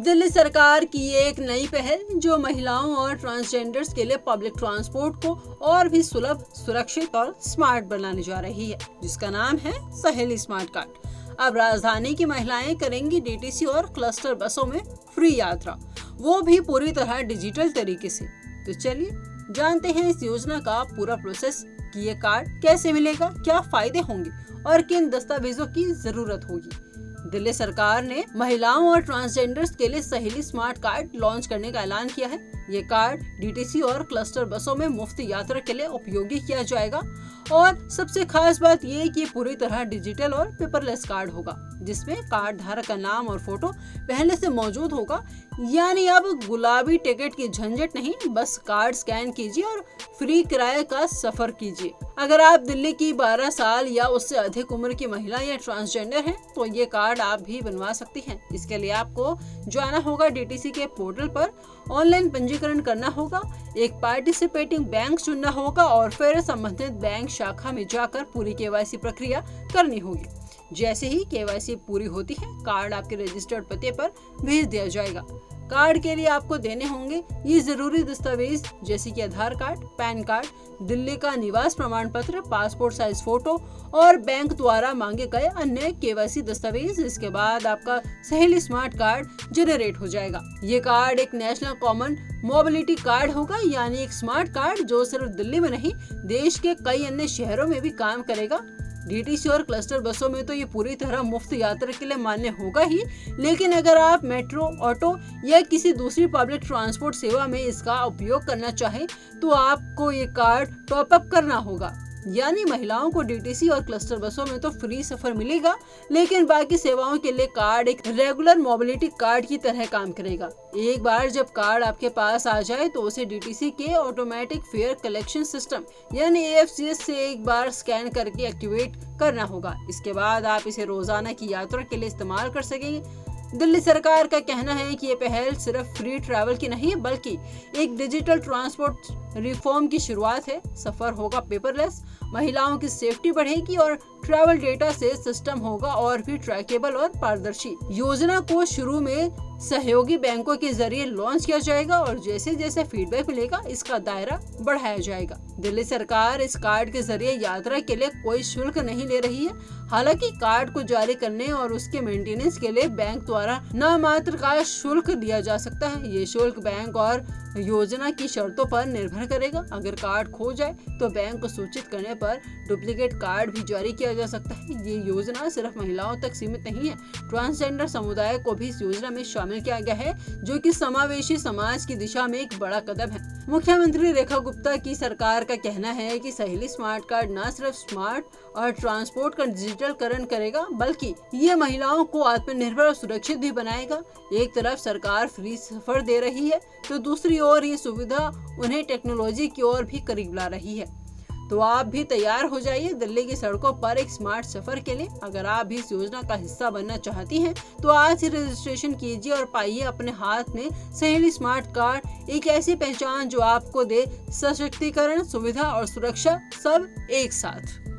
दिल्ली सरकार की एक नई पहल जो महिलाओं और ट्रांसजेंडर्स के लिए पब्लिक ट्रांसपोर्ट को और भी सुलभ, सुरक्षित और स्मार्ट बनाने जा रही है, जिसका नाम है सहेली स्मार्ट कार्ड। अब राजधानी की महिलाएं करेंगी डीटीसी और क्लस्टर बसों में फ्री यात्रा, वो भी पूरी तरह डिजिटल तरीके से। तो चलिए जानते हैं इस योजना का पूरा प्रोसेस कि ये कार्ड कैसे मिलेगा, क्या फायदे होंगे और किन दस्तावेजों की जरूरत होगी। दिल्ली सरकार ने महिलाओं और ट्रांसजेंडर्स के लिए सहेली स्मार्ट कार्ड लॉन्च करने का ऐलान किया है। ये कार्ड डीटीसी और क्लस्टर बसों में मुफ्त यात्रा के लिए उपयोगी किया जाएगा और सबसे खास बात ये कि पूरी तरह डिजिटल और पेपरलेस कार्ड होगा, जिसमें कार्ड धारक का नाम और फोटो पहले से मौजूद होगा। यानी अब गुलाबी टिकट की झंझट नहीं, बस कार्ड स्कैन कीजिए और फ्री किराए का सफर कीजिए। अगर आप दिल्ली की 12 साल या उससे अधिक उम्र की महिला या ट्रांसजेंडर हैं, तो ये कार्ड आप भी बनवा सकती हैं। इसके लिए आपको जाना होगा डीटीसी के पोर्टल पर, ऑनलाइन पंजीकरण करना होगा, एक पार्टिसिपेटिंग बैंक चुनना होगा और फिर संबंधित बैंक शाखा में जाकर पूरी केवाईसी प्रक्रिया करनी होगी। जैसे ही केवाईसी पूरी होती है, कार्ड आपके रजिस्टर्ड पते पर भेज दिया जाएगा। कार्ड के लिए आपको देने होंगे ये जरूरी दस्तावेज जैसे कि आधार कार्ड, पैन कार्ड, दिल्ली का निवास प्रमाण पत्र, पासपोर्ट साइज फोटो और बैंक द्वारा मांगे गए अन्य केवाईसी दस्तावेज। इसके बाद आपका सहेली स्मार्ट कार्ड जनरेट हो जाएगा। ये कार्ड एक नेशनल कॉमन मोबिलिटी कार्ड होगा, यानी एक स्मार्ट कार्ड जो सिर्फ दिल्ली में नहीं, देश के कई अन्य शहरों में भी काम करेगा। डीटीसी और क्लस्टर बसों में तो ये पूरी तरह मुफ्त यात्रा के लिए मान्य होगा ही, लेकिन अगर आप मेट्रो, ऑटो या किसी दूसरी पब्लिक ट्रांसपोर्ट सेवा में इसका उपयोग करना चाहें, तो आपको ये कार्ड टॉप अप करना होगा। यानी महिलाओं को डीटीसी और क्लस्टर बसों में तो फ्री सफर मिलेगा, लेकिन बाकी सेवाओं के लिए कार्ड एक रेगुलर मोबिलिटी कार्ड की तरह काम करेगा। एक बार जब कार्ड आपके पास आ जाए तो उसे डीटीसी के ऑटोमेटिक फेयर कलेक्शन सिस्टम यानी AFCS से एक बार स्कैन करके एक्टिवेट करना होगा। इसके बाद आप इसे रोजाना की यात्रा के लिए इस्तेमाल कर सकेंगे। दिल्ली सरकार का कहना है कि ये पहल सिर्फ फ्री ट्रैवल की नहीं, बल्कि एक डिजिटल ट्रांसपोर्ट रिफॉर्म की शुरुआत है। सफर होगा पेपरलेस, महिलाओं की सेफ्टी बढ़ेगी और ट्रैवल डेटा से सिस्टम होगा और भी ट्रैकेबल और पारदर्शी। योजना को शुरू में सहयोगी बैंकों के जरिए लॉन्च किया जाएगा और जैसे जैसे फीडबैक मिलेगा इसका दायरा बढ़ाया जाएगा। दिल्ली सरकार इस कार्ड के जरिए यात्रा के लिए कोई शुल्क नहीं ले रही है। हालांकि कार्ड को जारी करने और उसके मेंटेनेंस के लिए बैंक द्वारा नामात्र का शुल्क लिया जा सकता है। ये शुल्क बैंक और योजना की शर्तों पर निर्भर करेगा। अगर कार्ड खो जाए तो बैंक को सूचित करने पर डुप्लीकेट कार्ड भी जारी किया जा सकता है। ये योजना सिर्फ महिलाओं तक सीमित नहीं है, ट्रांसजेंडर समुदाय को भी इस योजना में शामिल किया गया है, जो कि समावेशी समाज की दिशा में एक बड़ा कदम है। मुख्यमंत्री रेखा गुप्ता की सरकार का कहना है कि सहेली स्मार्ट कार्ड न सिर्फ स्मार्ट और ट्रांसपोर्ट का डिजिटलकरण करेगा, बल्कि ये महिलाओं को आत्मनिर्भर और सुरक्षित भी बनाएगा। एक तरफ सरकार फ्री सफर दे रही है, तो दूसरी ओर ये सुविधा उन्हें टेक्नोलॉजी की ओर भी करीब ला रही है। तो आप भी तैयार हो जाइए दिल्ली की सड़कों पर एक स्मार्ट सफर के लिए। अगर आप भी इस योजना का हिस्सा बनना चाहती हैं, तो आज ही रजिस्ट्रेशन कीजिए और पाइए अपने हाथ में सहेली स्मार्ट कार्ड, एक ऐसी पहचान जो आपको दे सशक्तिकरण, सुविधा और सुरक्षा, सब एक साथ।